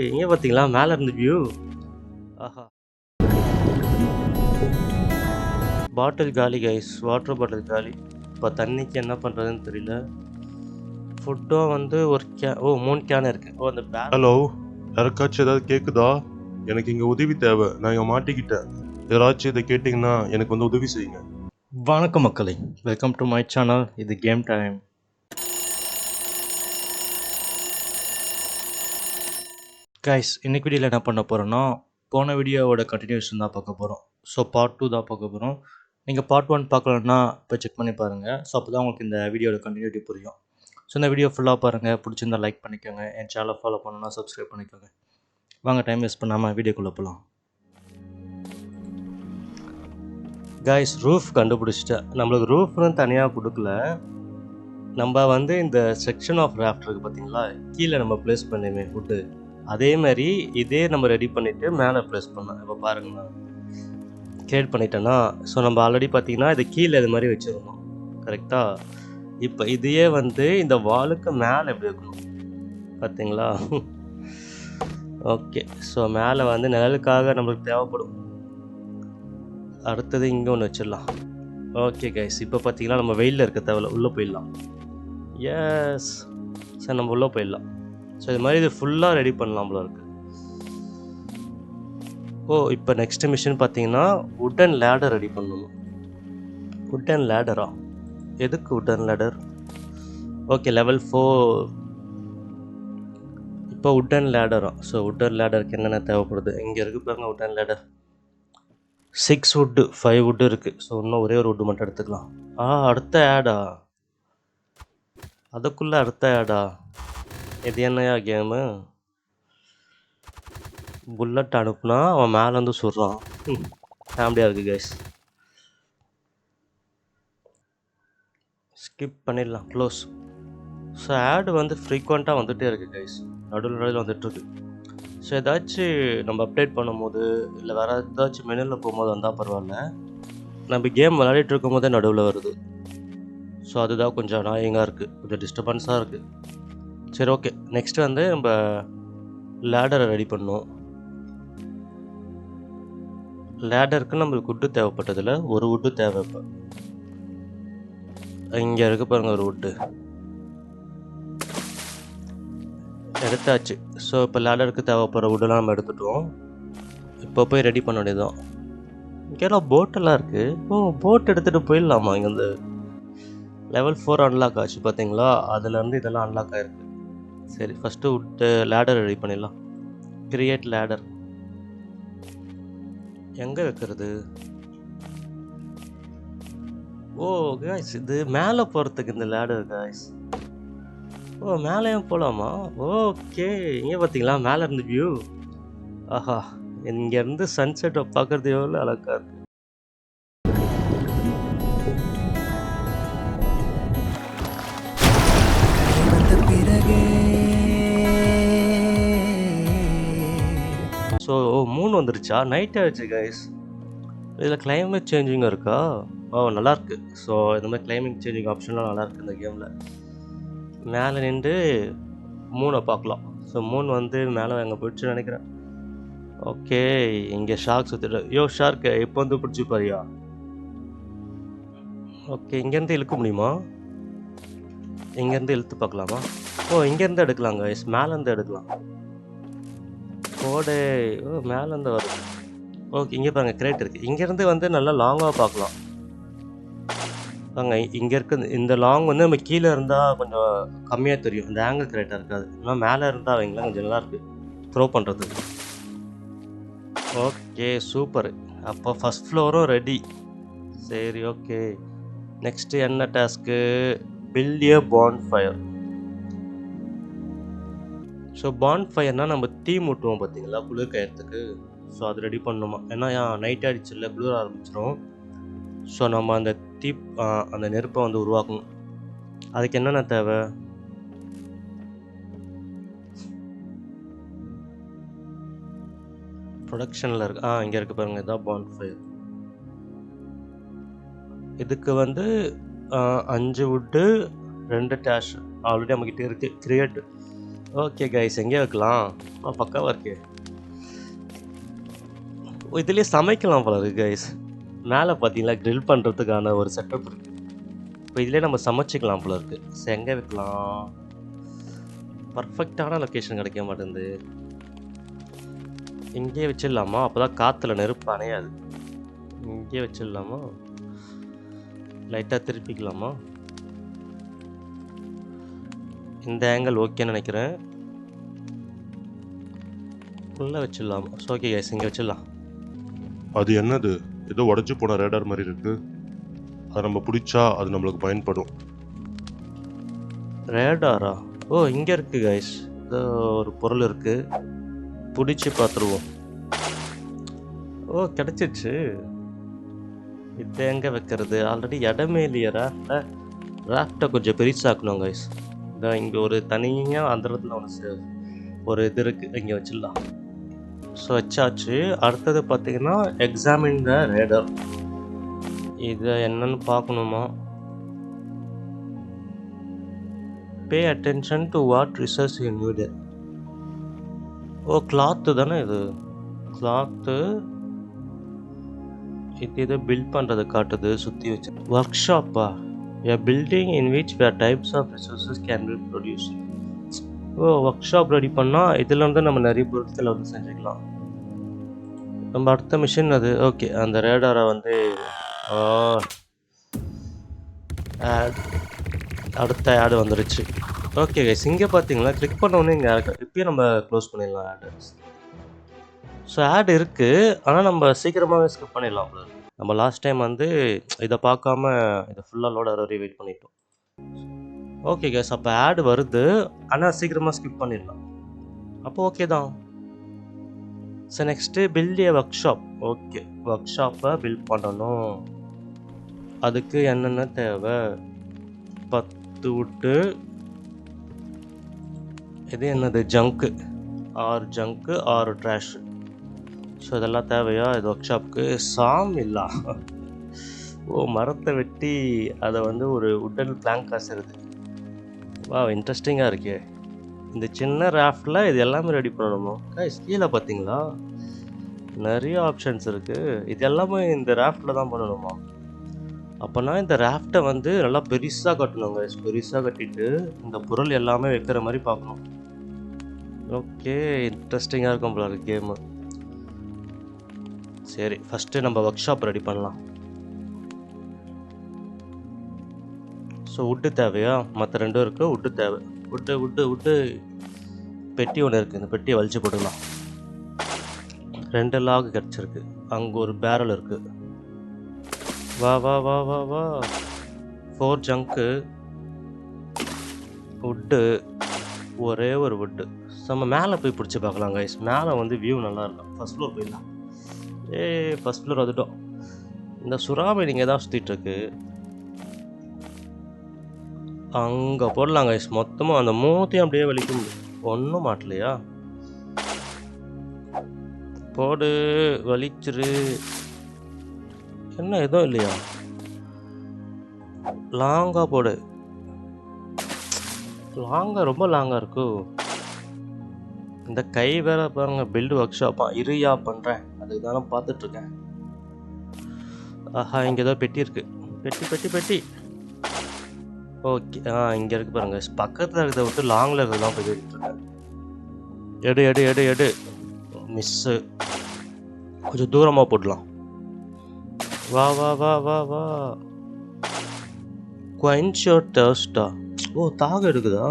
எங்க பார்த்தீங்களா? மேல இருந்து வியூ. ஆஹா! பாட்டில் காலி கைஸ். வாட்டர் பாட்டில் காலி. இப்போ தண்ணிக்கு என்ன பண்ணுறதுன்னு தெரியல. ஃபுட்டும் வந்து ஒரு 3 கேன் இருக்கு. அந்த ஹலோ, யாருக்காச்சும் ஏதாவது கேக்குதா? எனக்கு இங்க உதவி தேவை. நான் இங்க மாட்டிக்கிட்டேன். யாராச்சும் இதை கேட்டிங்கன்னா எனக்கு வந்து உதவி செய்யுங்க. வணக்கம் மக்களே, வெல்கம் டு மை சேனல். இது கேம் டைம். கைஸ், இன்னைக்கு வீடியோவில் என்ன பண்ண போகிறோன்னா, போன வீடியோவோட கண்டினியூஷன் தான் பார்க்க போகிறோம். ஸோ பார்ட் 2 தான் பார்க்க போகிறோம். நீங்கள் பார்ட் 1 பார்க்கலன்னா இப்போ செக் பண்ணி பாருங்கள். ஸோ அப்போ தான் உங்களுக்கு இந்த வீடியோட கண்டினியூட்டி புரியும். ஸோ இந்த வீடியோ ஃபுல்லாக பாருங்கள். பிடிச்சிருந்தா லைக் பண்ணிக்கோங்க. என் சேனலை ஃபாலோ பண்ணணும்னா சப்ஸ்கிரைப் பண்ணிக்கோங்க. வாங்க டைம் வேஸ்ட் பண்ணாமல் வீடியோக்குள்ளே போகலாம். கைஸ், ரூஃப் கண்டுபிடிச்சிட்டேன். நம்மளுக்கு ரூஃப்னு தனியாக கொடுக்கல. நம்ம வந்து இந்த செக்ஷன் ஆஃப் ராஃப்ட் இருக்குது பார்த்தீங்களா, கீழே நம்ம ப்ளேஸ் பண்ணுமே ஃபுட்டு, அதே மாதிரி இதே நம்ம ரெடி பண்ணிவிட்டு மேலே ப்ளேஸ் பண்ணோம். இப்போ பாருங்கண்ணா, கிரியேட் பண்ணிட்டேன்னா, ஸோ நம்ம ஆல்ரெடி பார்த்தீங்கன்னா இது கீழே இது மாதிரி வச்சுருந்தோம் கரெக்டாக. இப்போ இதையே வந்து இந்த வாலுக்கு மேலே எப்படி இருக்கணும் பார்த்தீங்களா? ஓகே, ஸோ மேலே வந்து நிழலுக்காக நம்மளுக்கு தேவைப்படும். அடுத்தது இங்கே ஒன்று வச்சிடலாம். ஓகே கைஸ், இப்போ பார்த்தீங்கன்னா நம்ம வெயிலில் இருக்க தேவையில்ல, உள்ளே போயிடலாம். எஸ், சார் நம்ம உள்ளே போயிடலாம். ஸோ இது மாதிரி இது ஃபுல்லாக ரெடி பண்ணலாம் போல இருக்குது. இப்போ நெக்ஸ்ட் மிஷின் பார்த்தீங்கன்னா வுட்டன் லேடர் ரெடி பண்ணணும். வுட்டன் லேடரா? எதுக்கு வுட்டன் லேடர்? Okay, level 4. இப்போ வுட்டன் லேடரா? ஸோ வுட்டன் லேடருக்கு என்னென்ன தேவைப்படுது? இங்கே இருக்குது பாருங்க, வுட்டன் லேடர். 6 வுட்டு, 5 வுட்டு இருக்குது. ஸோ இன்னும் ஒரே ஒரு வுட்டு மட்டும் எடுத்துக்கலாம். அடுத்த ஆடா? அதுக்குள்ளே அடுத்த ஆடா? இது என்னையா கேமு? புல்லட் அனுப்புனா அவன் மேலேருந்து சுடுறான். ஃபேமிலியாக இருக்குது கைஸ். ஸ்கிப் பண்ணிடலாம், க்ளோஸ். ஸோ ஆடு வந்து ஃப்ரீக்வெண்ட்டாக வந்துகிட்டே இருக்குது கைஸ், நடுவில் வந்துட்டுருக்கு. ஸோ ஏதாச்சும் நம்ம அப்டேட் பண்ணும்போது இல்லை வேறு ஏதாச்சும் மெனுவில் போகும்போது வந்தால் பரவாயில்ல, நம்ம கேம் விளையாடிட்டு இருக்கும் போதே நடுவில் வருது. ஸோ அதுதான் கொஞ்சம் அநாயகமாக இருக்குது, கொஞ்சம் டிஸ்டர்பன்ஸாக இருக்குது. சரி, ஓகே, நெக்ஸ்ட்டு வந்து நம்ம லேடரை ரெடி பண்ணோம். லேடருக்கு நம்மளுக்கு வுட்டு தேவைப்பட்டதில்ல, ஒரு வுட்டு தேவை. இப்போ இங்கே இருக்க பாருங்க, ஒரு வுட்டு எடுத்தாச்சு. ஸோ இப்போ லேடருக்கு தேவைப்படுற வுட்டெல்லாம் நம்ம எடுத்துட்டோம். இப்போ போய் ரெடி பண்ண வேண்டியதுதான். இங்கெல்லாம் போட்டெல்லாம் இருக்குது. போட் எடுத்துகிட்டு போயிடலாமா? இங்கேருந்து லெவல் 4 அன்லாக் ஆச்சு பார்த்தீங்களா, அதுலேருந்து இதெல்லாம் அன்லாக் ஆகிருக்கு. சரி, ஃபஸ்ட்டு வுட்டு லேடர் ரெடி பண்ணிடலாம். கிரியேட் லேடர் எங்கே வைக்கிறது? காய்ஸ், இது மேலே போகிறதுக்கு இந்த லேடர் காய்ஸ். மேலேயும் போகலாமா? ஓகே, இங்கே பார்த்தீங்களா மேலே இருந்து வியூ. ஆஹா, இங்கேருந்து சன்செட்டை பார்க்குறது எவ்வளோ அழகாக இருக்குது. ஸோ 3 வந்துருச்சா? நைட் ஆகிடுச்சு கைஸ். இதில் கிளைமேட் சேஞ்சிங்கும் இருக்கா? நல்லாயிருக்கு. ஸோ இந்த மாதிரி கிளைமேட் சேஞ்சிங் ஆப்ஷன்லாம் நல்லாயிருக்கு இந்த கேமில். மேலே நின்று மூனை பார்க்கலாம். ஸோ மூன் வந்து மேலே அங்கே போயிடுச்சுன்னு நினைக்கிறேன். ஓகே, இங்கே ஷார்க் சுற்றிட்டு. ஷார்க்கு இப்போ வந்து பிடிச்சி பாரியா? ஓகே, இங்கேருந்து இழுக்க முடியுமா? இங்கேருந்து இழுத்து பார்க்கலாமா? இங்கேருந்து எடுக்கலாங்க கைஸ், மேலேருந்து எடுக்கலாம். கோடை மேலேருந்து வருது. ஓகே, இங்கே பாருங்கள், கிரேட் இருக்குது. இங்கேருந்து வந்து நல்லா லாங்காக பார்க்கலாம். இங்கே இருக்க இந்த லாங் வந்து நம்ம கீழே இருந்தால் கொஞ்சம் கம்மியாக தெரியும், இந்த ஆங்கிள் கிரேட்டாக இருக்காது. ஆனால் மேலே இருந்தால் அவங்களாம் கொஞ்சம் நல்லாயிருக்கு த்ரோ பண்ணுறதுக்கு. Okay, super. அப்போ ஃபஸ்ட் ஃப்ளோரும் ரெடி. சரி, ஓகே, நெக்ஸ்ட்டு என்ன டாஸ்க்கு? பில்ட் எ பான்ஃபயர். ஸோ பான்ஃபயர்னால் நம்ம தீ மூட்டுவோம் பார்த்தீங்களா குளிர் காயறதுக்கு. ஸோ அது ரெடி பண்ணணுமா? ஏன்னா நைட் ஆகிடுச்சு இல்லை, குளிர் ஆரம்பிச்சிடும். ஸோ நம்ம அந்த அந்த நெருப்பை வந்து உருவாக்கணும். அதுக்கு என்னென்ன தேவை? ப்ரொடக்ஷனில் இருக்கு. இங்கே இருக்குது பாருங்கள், இதுதான் பான்ஃபயர். இதுக்கு வந்து 5 வுட்டு 2 டேஷ் ஆல்ரெடி நம்மக்கிட்ட இருக்குது. கிரியேட். ஓகே கைஸ், எங்கே வைக்கலாம்? பக்காவாக இருக்கு. இதுலேயே சமைக்கலாம் போல இருக்கு கைஸ். மேலே பார்த்தீங்களா, கிரில் பண்ணுறதுக்கான ஒரு செட்டப் இருக்குது. இப்போ இதிலே நம்ம சமைச்சிக்கலாம் போல இருக்குது. சரி, எங்கே வைக்கலாம்? பர்ஃபெக்டான லொக்கேஷன் கிடைக்க மாட்டேங்குது. இங்கேயே வச்சிடலாமா? அப்போ தான் காற்றுல நெருப்பு அணையாது. இங்கேயே வச்சிடலாமா? லைட்டாக திருப்பிக்கலாமா? இந்த ஆங்கிள் ஓகேன்னு நினைக்கிறேன். உள்ளே வச்சிடலாமா? ஓகே கைஸ், இங்கே வச்சிடலாம். அது என்னது? ஏதோ உடஞ்சி போன ரேடார் மாதிரி இருக்கு. அதை நம்ம பிடிச்சா அது நம்மளுக்கு பயன்படும். ரேடாரா? ஓ, இங்கே இருக்குது கைஸ். ஏதோ ஒரு பொருள் இருக்குது, பிடிச்சி பார்த்துருவோம். ஓ, கிடச்சிச்சு. இது எங்கே வைக்கிறது? ஆல்ரெடி இடமே இல்லையா ராஃப்டை? ராஃப்டை கொஞ்சம் பெருசாக்கணும் கைஸ். இதான் இங்கே ஒரு தனியாக அந்த இடத்துல ஒரு இது இருக்குது, இங்கே வச்சிடலாம். ஸோ வச்சாச்சு. அடுத்தது பார்த்தீங்கன்னா எக்ஸாமின் த ரேடார். இதை என்னன்னு பார்க்கணுமா? Pay attention to what research you needed. ஓ, கிளாத்து தானே இது? கிளாத்து. இது பில்ட் பண்ணுறது காட்டுது, சுற்றி வச்சு. ஒர்க் ஷாப்பா? A building in which where types of resources can be produce. ஓ, ஒர்க் ஷாப் ரெடி பண்ணால் இதுலேருந்து நம்ம நிறைய பொருட்களை வந்து செஞ்சுக்கலாம். நம்ம அடுத்த மிஷின் அது. ஓகே, அந்த ரேடாரை வந்து ஆட், அடுத்த ஆடு வந்துருச்சு. ஓகே கைஸ், இங்கே பார்த்தீங்களா, கிளிக் பண்ணோன்னே இங்கே இப்போயே நம்ம க்ளோஸ் பண்ணிடலாம் ஆடு. ஸோ ஆட் இருக்குது, ஆனால் நம்ம சீக்கிரமாகவே ஸ்கிப் பண்ணிடலாம். நம்ம லாஸ்ட் டைம் வந்து இதை பார்க்காம இதை ஃபுல்லாக லோட் ஆகிற வரையும் வெயிட் பண்ணிட்டோம். ஓகே கைஸ், அப்போ ஆட் வருது, ஆனால் சீக்கிரமாக ஸ்கிப் பண்ணிடலாம். அப்போ ஓகே தான். So next build a workshop. Okay, ஒர்க் ஷாப்பை பில்ட் பண்ணணும். அதுக்கு என்னென்ன தேவை? 10 wood. இது என்னது? ஜங்க்கு. 6 ஜங்க்கு, 6 ட்ராஷு. ஸோ இதெல்லாம் தேவையா இது ஒர்க் ஷாப்புக்கு? சாமில்லா. ஓ, மரத்தை வெட்டி அதை வந்து ஒரு உட்டன் பிளாங்க் காசுறது. வா, இன்ட்ரெஸ்டிங்காக இருக்கே. இந்த சின்ன ராஃப்டில் இது எல்லாமே ரெடி பண்ணணுமோ? கீழே பார்த்தீங்களா, நிறைய ஆப்ஷன்ஸ் இருக்குது. இது எல்லாமே இந்த ராஃப்டில் தான் பண்ணணுமா? அப்போனா இந்த ராஃப்டை வந்து நல்லா பெருசாக கட்டணுங்க. பெருசாக கட்டிட்டு இந்த பொருள் எல்லாமே வைக்கிற மாதிரி பார்க்கணும். ஓகே, இன்ட்ரெஸ்டிங்காக இருக்கும் போல இருக்கு கேமு. சரி, ஃபஸ்ட்டு நம்ம ஒர்க் ஷாப் ரெடி பண்ணலாம். ஸோ உட்டு தேவையா? மற்ற ரெண்டும் இருக்குது, உட்டு தேவை. உட்டு பெட்டி ஒன்று இருக்குது, இந்த பெட்டியை வலிச்சு போட்டுக்கலாம். 2 லாக் கிடச்சிருக்கு. அங்கே ஒரு பேரல் இருக்குது. வா வா வா வா வா 4 ஜங்க்கு, உட்டு, ஒரே ஒரு உட்டு. நம்ம மேலே போய் பிடிச்சி பார்க்கலாம் கைஸ். மேலே வந்து வியூ நல்லா இருக்கும். ஃபஸ்ட் ஃப்ளோர் போயிடலாம். ஃபஸ்ட் ஃப்ளோர் வந்துட்டோம். இந்த சுறாமி நீங்கள் தான் சுற்றிட்டுருக்கு, அங்கே போடலாம் கைஸ். மொத்தமாக அந்த மூத்தையும் அப்படியே வலிக்க முடியும். ஒன்றும் மாட்டலையா? போடு, வலிச்சிரு. என்ன எதுவும் இல்லையா? லாங்காக போடு. லாங்காக, ரொம்ப லாங்காக இருக்கு. இந்த கை வேற பாருங்க. பில்டு ஒர்க் ஷாப்பா? இருயா பண்ணுறேன், அதுக்கு தானே பார்த்துட்ருக்கேன். ஆஹா, இங்கே ஏதோ பெட்டி இருக்குது. பெட்டி. ஓகே, இங்கே இருக்குது பாருங்க. பக்கத்தில் இருக்கிறத விட்டு லாங்கில் இருக்கிறதான் போய் இருக்கேன். எடு. மிஸ்ஸு. கொஞ்சம் தூரமாக போடலாம். வா. quench your thirst. ஓ, தாகம் எடுக்குதா?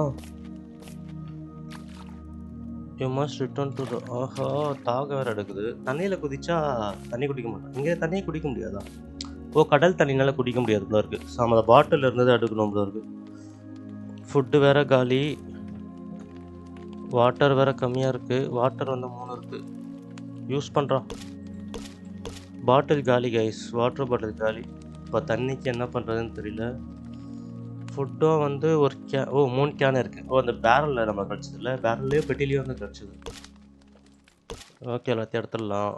You must return to the. ஆஹா, தாகம் வேறு எடுக்குது. தண்ணியில் குதிச்சா தண்ணி குடிக்க மாட்டோம். இங்கே தண்ணியை குடிக்க முடியாதா? ஓ, கடல் தண்ணினால குடிக்க முடியாது போல இருக்குது. அந்த பாட்டில் இருந்தது எடுக்கணும் போல இருக்குது. ஃபுட்டு வேறு காலி, வாட்டர் வேறு கம்மியாக இருக்குது. வாட்டர் வந்து 3 இருக்குது, யூஸ் பண்ணுறோம். பாட்டில் காலி கைஸ், வாட்டர் பாட்டில் காலி. இப்போ தண்ணிக்கு என்ன பண்ணுறதுன்னு தெரியல. ஃபுட்டும் வந்து ஒரு 3 கேன் இருக்குது. ஓ, அந்த பேரலில் நம்ம கிடச்சது இல்லை, பேரல்லையும் பெட்டிலையும் வந்து கிடச்சிது. ஓகே, எல்லாத்தையும் எடுத்துடலாம்.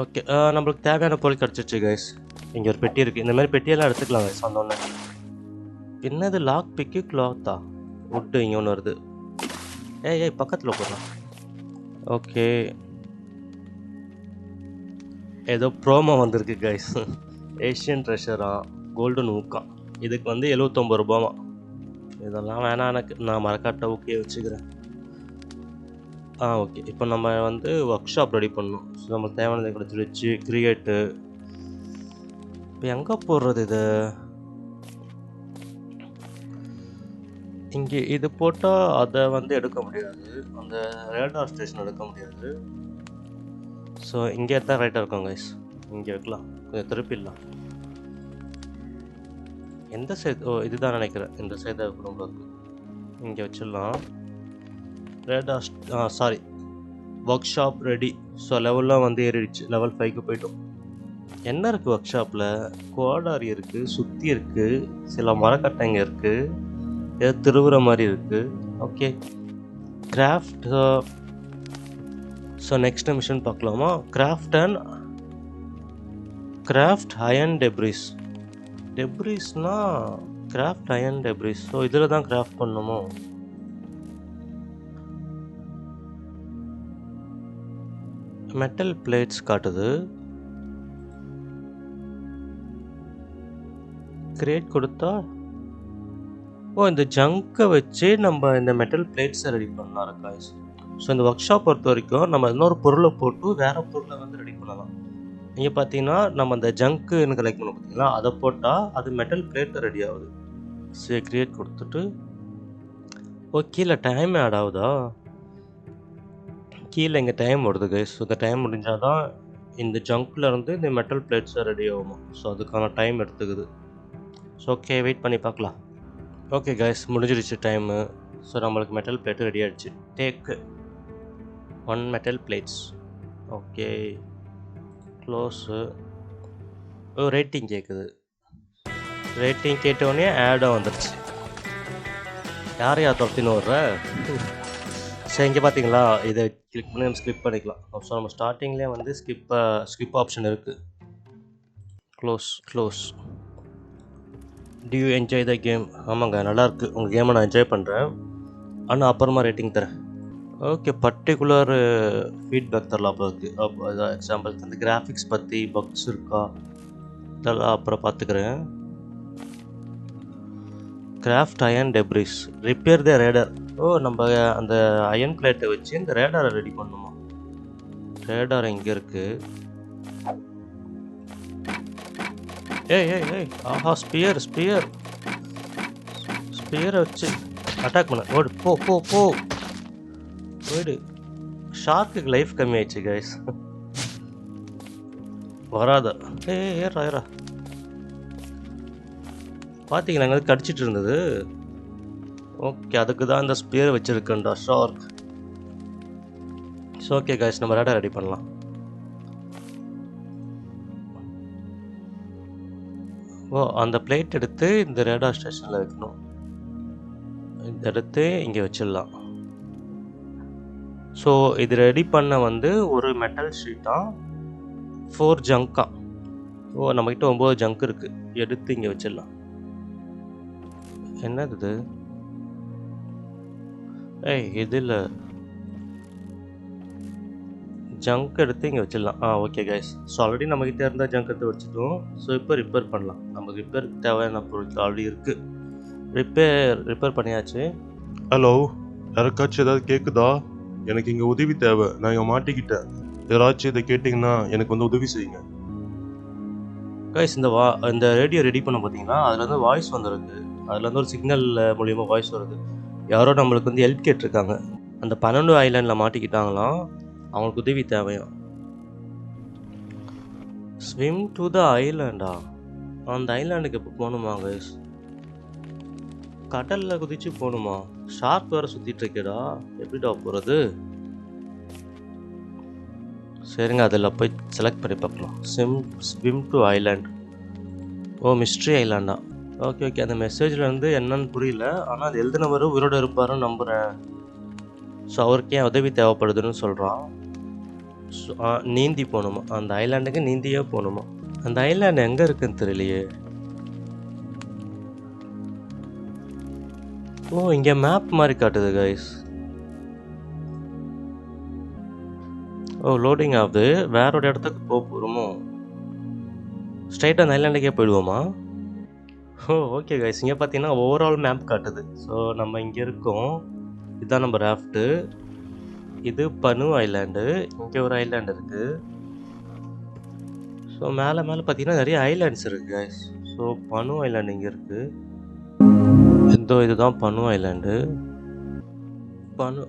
ஓகே, நம்மளுக்கு தேவையான பொருள் கிடச்சிச்சு கைஸ். இங்கே ஒரு பெட்டி இருக்குது. இந்த மாதிரி பெட்டியெல்லாம் எடுத்துக்கலாம் கைஸ் வந்தோடனே. என்னது லாக் பிக்கு கிளாத்தா? வுட்டு இங்கே ஒன்று வருது. ஏய் பக்கத்தில் போடுறான். ஓகே, ஏதோ ப்ரோமோ வந்திருக்கு கைஸ். ஏஷியன் ட்ரெஷரா, கோல்டன் ஊக்கா. இதுக்கு வந்து 79 ரூபாவா. இதெல்லாம் வேணாம் எனக்கு, நான் மரக்காட்டை ஓகே வச்சுக்கிறேன். ஓகே, இப்போ நம்ம வந்து ஒர்க் ஷாப் ரெடி பண்ணணும். ஸோ நமக்கு தேவையானதை கிடச்சிருச்சு. கிரியேட்டு இப்போ எங்கே போடுறது இது? இங்கே இது போட்டால் அதை வந்து எடுக்க முடியாது, அந்த ரேடார் ஸ்டேஷன் எடுக்க முடியாது. ஸோ இங்கே தான் ரைட்டாக இருக்கும் கைஸ், இங்கே வைக்கலாம். கொஞ்சம் திருப்பிடலாம். எந்த சைடு? இதுதான் நினைக்கிறேன், இந்த சைடு நம்மளுக்கு இங்கே வச்சிடலாம். Radar sorry, workshop ready. So லெவல்லாம் வந்து ஏறிடுச்சு, லெவல் 5க்கு போய்ட்டோம். என்ன இருக்குது ஒர்க் ஷாப்பில்? கோடாரி இருக்குது, சுற்றி இருக்குது, சில மரக்கட்டைங்க இருக்குது, ஏதோ திருவுற மாதிரி இருக்குது. Okay, craft. So next mission பார்க்கலாமா? Craft iron debris. டெப்ரிஸ்னா கிராஃப்ட் அயன் டெப்ரிஸ். ஸோ இதில் தான் கிராஃப்ட் பண்ணணுமோ? மெட்டல் பிளேட்ஸ் காட்டுது. கிரியேட் கொடுத்தா இந்த ஜங்கை வச்சு நம்ம இந்த மெட்டல் பிளேட்ஸை ரெடி பண்ணலாம் காய்ஸ். ஸோ இந்த ஒர்க் ஷாப் பொறுத்த வரைக்கும் நம்ம இன்னொரு பொருளை போட்டு வேறு பொருளை வந்து ரெடி பண்ணலாம். இங்கே பார்த்தீங்கன்னா நம்ம அந்த ஜங்க்குன்னு கலெக்ட் பண்ண பார்த்தீங்களா, அதை போட்டால் அது மெட்டல் பிளேட்டு ரெடி ஆகுது. சரி, கிரியேட் கொடுத்துட்டு கீழே டைம் ஆட் ஆகுதா? கீழே இங்கே டைம் வருது கைஸ். ஸோ இந்த டைம் முடிஞ்சால் தான் இந்த ஜங்க்கில் இருந்து இந்த மெட்டல் பிளேட்ஸை ரெடி ஆகுமா. ஸோ அதுக்கான டைம் எடுத்துக்குது. ஸோ ஓகே, வெயிட் பண்ணி பார்க்கலாம். ஓகே கைஸ், முடிஞ்சிருச்சு டைமு. ஸோ நம்மளுக்கு மெட்டல் பிளேட்டு ரெடி ஆகிடுச்சு. Take 1 metal plates. Okay, close. Rating கேட்குது. ரேட்டிங் கேட்டோடனே ஆடாக வந்துடுச்சு. யார் துரத்தின்னு வர்ற? சரி, இங்கே பார்த்தீங்களா, இதை கிளிக் பண்ணி நம்ம ஸ்கிப் பண்ணிக்கலாம். ஸோ நம்ம ஸ்டார்டிங்லேயே வந்து ஸ்கிப் ஆப்ஷன் இருக்குது. Close. Do you enjoy the game? ஆமாங்க, நல்லாயிருக்கு. உங்கள் கேமை நான் என்ஜாய் பண்ணுறேன், ஆனால் அப்புறமா ரேட்டிங் தரேன். ஓகே, பர்டிகுலர் ஃபீட்பேக் தரலாம். அப்போ இருக்குது எக்ஸாம்பிளுக்கு வந்து கிராஃபிக்ஸ் பற்றி பக்ஸ் இருக்கா, இதெல்லாம் அப்புறம் பார்த்துக்கிறேன். Craft iron debris, repair the radar. நம்ம அந்த அயன் பிளேட்டை வச்சு இந்த ரேடாரை ரெடி பண்ணணுமா? ரேடார் எங்கே இருக்குது? ஏய் ஆஹா, ஸ்பியரை வச்சு அட்டாக் பண்ண. ஓடு, போ போயிடு. ஷார்க்குக்கு லைஃப் கம்மி ஆயிடுச்சு கைஸ். வராத. ஏறா. பார்த்தீங்களா, எங்கே கடிச்சிட்டு இருந்தது. ஓகே, அதுக்கு தான் இந்த ஸ்பியர் வச்சுருக்கேன்டா, ஷார்க். ஸோ ஓகே கைஸ், நம்ம ரேடார் ரெடி பண்ணலாம். அந்த பிளேட் எடுத்து இந்த ரேடார் ஸ்டேஷனில் வைக்கணும். இந்த எடுத்து இங்கே வச்சிடலாம். ஸோ இது ரெடி பண்ண வந்து ஒரு மெட்டல் ஷீட்டாக 4 ஜங்கா. நம்மக்கிட்ட 9 ஜங்க் இருக்குது. எடுத்து இங்கே வச்சிடலாம். என்னது இது? இதில் ஜங்க் எடுத்து இங்கே வச்சிடலாம். ஓகே கைஸ், ஸோ ஆல்ரெடி நம்மக்கிட்ட இருந்தால் ஜங்க் எடுத்து வச்சுட்டோம். ஸோ இப்போ ரிப்பேர் பண்ணலாம். நமக்கு ரிப்பேருக்கு தேவையான பொருட்கள் ஆல்ரெடி இருக்குது. ரிப்பேர் பண்ணியாச்சு. ஹலோ, யாருக்காச்சும் ஏதாவது கேட்குதா? எனக்கு இங்கே உதவி தேவை, நான் இங்கே மாட்டிக்கிட்டேன். யாராச்சும் இதை கேட்டிங்கன்னா எனக்கு வந்து உதவி செய்யுங்க. கைஸ், இந்த ரேடியோ ரெடி பண்ண பார்த்தீங்கன்னா அதில் வந்து வாய்ஸ் வந்துருக்கு. அதில் வந்து ஒரு சிக்னல் மூலிமா வாய்ஸ் வருது. யாரோ நம்மளுக்கு வந்து ஹெல்ப் கேட்டிருக்காங்க. அந்த 12 ஐலாண்டில் மாட்டிக்கிட்டாங்களாம், அவங்களுக்கு உதவி தேவையா. ஸ்விம் டு த ஐலாண்டா? அந்த ஐலாண்டுக்கு எப்போ போகணுமா கைஸ்? கடலில் குதிச்சு போகணுமா? ஷார்க் வேறு சுற்றிட்டு இருக்கேடா, எப்படிடா போகிறது? சரிங்க, அதில் போய் செலக்ட் பண்ணி பார்க்கலாம். Swim to island. மிஸ்ட்ரி ஐலாண்டா? ஓகே, அந்த மெசேஜில் வந்து என்னன்னு புரியல, ஆனால் அது எழுதினவர் உயிரோட இருப்பாருன்னு நம்புகிறேன். ஸோ அவருக்கு ஏன் உதவி தேவைப்படுதுன்னு சொல்கிறான். நீந்தி போகணுமா? அந்த ஐலாண்டுக்கு நீந்தியே போகணுமா? அந்த ஐலாண்டு எங்கே இருக்குன்னு தெரியலையே. ஓ! இங்க மேப் மாரி காட்டுது கைஸ். ஓ! லோடிங் ஆகுது. வேற ஒரு இடத்துக்கு போறோமோ? ஸ்ட்ரெயிட்டா அந்த ஐலாண்டுக்கே போயிடுவோமா? ஓ! Okay guys. இங்க பார்த்தீங்கன்னா ஓவரால் மேப் காட்டுது. ஸோ நம்ம இங்க இருக்கோம். இதான் நம்ம ராஃப்ட்டு. இது பனு ஐலாண்டு. இங்க ஒரு ஐலாண்ட் இருக்கு. ஸோ மேல மேல பார்த்தீங்கன்னா நெறைய ஐலாண்ட்ஸ் இருக்கு கைஸ். ஸோ பனு ஐலாண்ட் இங்க இருக்கு. இதுதான் பனு ஐலாண்டு. பனு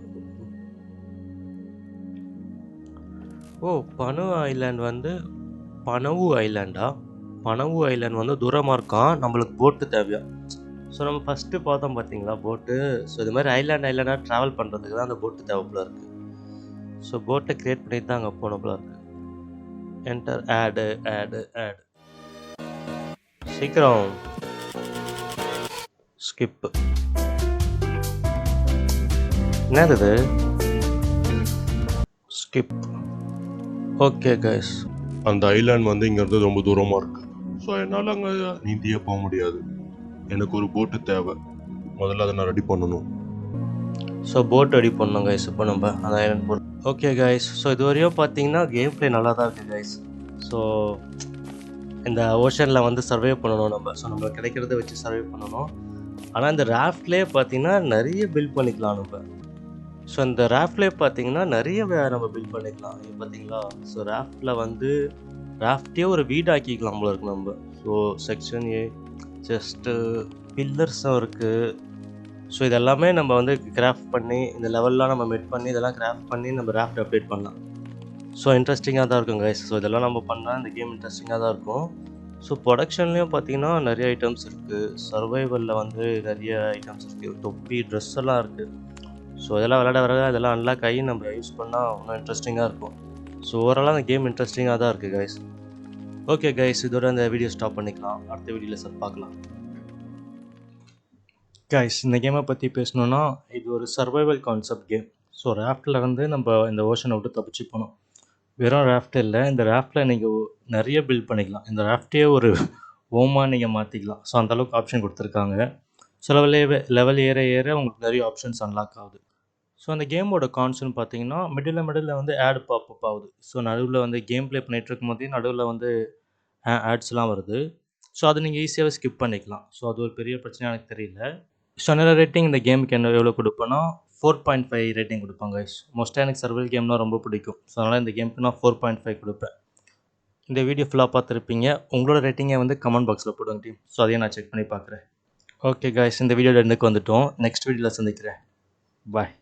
ஓ! பனு ஐலாண்ட் வந்து பனவு ஐலாண்டா? பனவு ஐலாண்ட் வந்து தூரமா இருக்காம். நம்மளுக்கு போட்டு தேவையா? ஸோ நம்ம ஃபர்ஸ்ட்டு பார்த்தோம் பார்த்தீங்களா போட்டு. ஸோ இது மாரி ஐலாண்டா ட்ராவல் பண்ணுறதுக்கு தான் அந்த போட்டு தேவை போல இருக்கு. ஸோ போட்ட கிரியேட் பண்ணிட்டு தான் அங்க போணும் போல இருக்கு. என்டர் ஆடு. சீக்கிரம். ஸ்கிப். என்னது இது? ஸ்கிப். Okay guys. அந்த ஐலாண்ட் வந்து இங்கேருந்து ரொம்ப தூரமாக இருக்கு. ஸோ என்னால் அங்கே நீந்தியே போக முடியாது. எனக்கு ஒரு போட்டு தேவை. முதல்ல அதை நான் ரெடி பண்ணணும். ஸோ போட் ரெடி பண்ணோம் கைஸ். இப்போ நம்ம அந்த ஐலாண்ட் போகிறோம். Okay guys. ஸோ இதுவரையும் பார்த்தீங்கன்னா கேம் ப்ளே நல்லா தான் இருக்குது கைஸ். ஸோ இந்த ஓஷனில் வந்து சர்வே பண்ணணும் நம்ம. ஸோ நம்மளுக்கு கிடைக்கிறத வச்சு சர்வே பண்ணணும். ஆனால் இந்த ராஃப்ட்லேயே பார்த்தீங்கன்னா நிறைய பில்ட் பண்ணிக்கலாம் நம்ம. ஸோ இந்த ராஃப்ட்லேயே பார்த்தீங்கன்னா நிறைய நம்ம பில்ட் பண்ணிக்கலாம். இங்கே பார்த்தீங்களா? ஸோ ராஃப்டில் வந்து ராஃப்டே ஒரு வீடு ஆக்கிக்கலாம் போல இருக்கு நம்ம. ஸோ செக்ஷன் ஏ ஜஸ்ட்டு பில்லர்ஸும் இருக்குது. ஸோ இதெல்லாமே நம்ம வந்து கிராஃப்ட் பண்ணி இந்த லெவல்லாம் நம்ம மெட் பண்ணி இதெல்லாம் கிராஃப்ட் பண்ணி நம்ம ராஃப்ட் அப்டேட் பண்ணலாம். ஸோ இன்ட்ரெஸ்டிங்காக தான் இருக்கும் கைஸ். ஸோ இதெல்லாம் நம்ம பண்ணால் இந்த கேம் இன்ட்ரெஸ்டிங்காக தான் இருக்கும். ஸோ ப்ரொடக்ஷன்லேயும் பார்த்தீங்கன்னா நிறைய ஐட்டம்ஸ் இருக்குது. சர்வைவலில் வந்து நிறைய ஐட்டம்ஸ் இருக்குது. தொப்பி ட்ரெஸ் எல்லாம் இருக்குது. ஸோ இதெல்லாம் விளையாட இதெல்லாம் அன்லாக் ஆகி நம்ம யூஸ் பண்ணால் இன்னும் இன்ட்ரெஸ்டிங்காக இருக்கும். ஸோ ஓவராலாக அந்த கேம் இன்ட்ரெஸ்டிங்காக தான் இருக்குது கைஸ். ஓகே கைஸ், இதோட இந்த வீடியோ ஸ்டாப் பண்ணிக்கலாம். அடுத்த வீடியோவில் சார் பார்க்கலாம். கைஸ், இந்த கேமை பற்றி பேசணுன்னா இது ஒரு சர்வைவல் கான்செப்ட் கேம். ஸோ ராஃப்டில் இருந்து நம்ம இந்த ஓஷனை விட்டு தப்பிச்சு போனோம். வெறும் ராஃப்ட் இல்லை, இந்த ராஃப்டில் நீங்கள் நிறைய பில்ட் பண்ணிக்கலாம். இந்த ராஃப்டே ஒரு ஓமாக நீங்கள் மாற்றிக்கலாம். ஸோ அந்தளவுக்கு ஆப்ஷன் கொடுத்துருக்காங்க. ஸோ லெவல் ஏற உங்களுக்கு நிறைய ஆப்ஷன்ஸ் அன்லாக் ஆகுது. ஸோ அந்த கேமோட கான்செப்ட் பார்த்தீங்கன்னா மிடில் வந்து ஆட் பாப்அப் ஆகுது. ஸோ நடுவில் வந்து கேம் ப்ளே பண்ணிகிட்டு இருக்கும் போதே நடுவில் வந்து ஆட்ஸ்லாம் வருது. ஸோ அதை நீங்கள் ஈஸியாகவே ஸ்கிப் பண்ணிக்கலாம். ஸோ அது ஒரு பெரிய பிரச்சனை எனக்கு தெரியல. ஸோ என்னோட ரேட்டிங் இந்த கேமுக்கு எவ்வளோ கொடுப்பேன்னா 4.5 ரேட்டிங் கொடுப்பாங்க கைஸ். மோஸ்ட்டாக எனக்கு சர்வைவல் கேம்னா ரொம்ப பிடிக்கும். ஸோ அதனால் இந்த கேமுக்கு நான் 4.5 கொடுப்பேன். இந்த வீடியோ ஃபுல்லாக பார்த்துருப்பீங்க. உங்களோட ரேட்டிங்கை வந்து கமெண்ட் பாக்ஸில் போடுங்க டீம். ஸோ அதையும் நான் செக் பண்ணி பார்க்குறேன். ஓகே கைஸ், இந்த வீடியோட எண்டுக்கு வந்துட்டோம். நெக்ஸ்ட் வீடியோவில் சந்திக்கிறேன். பாய்.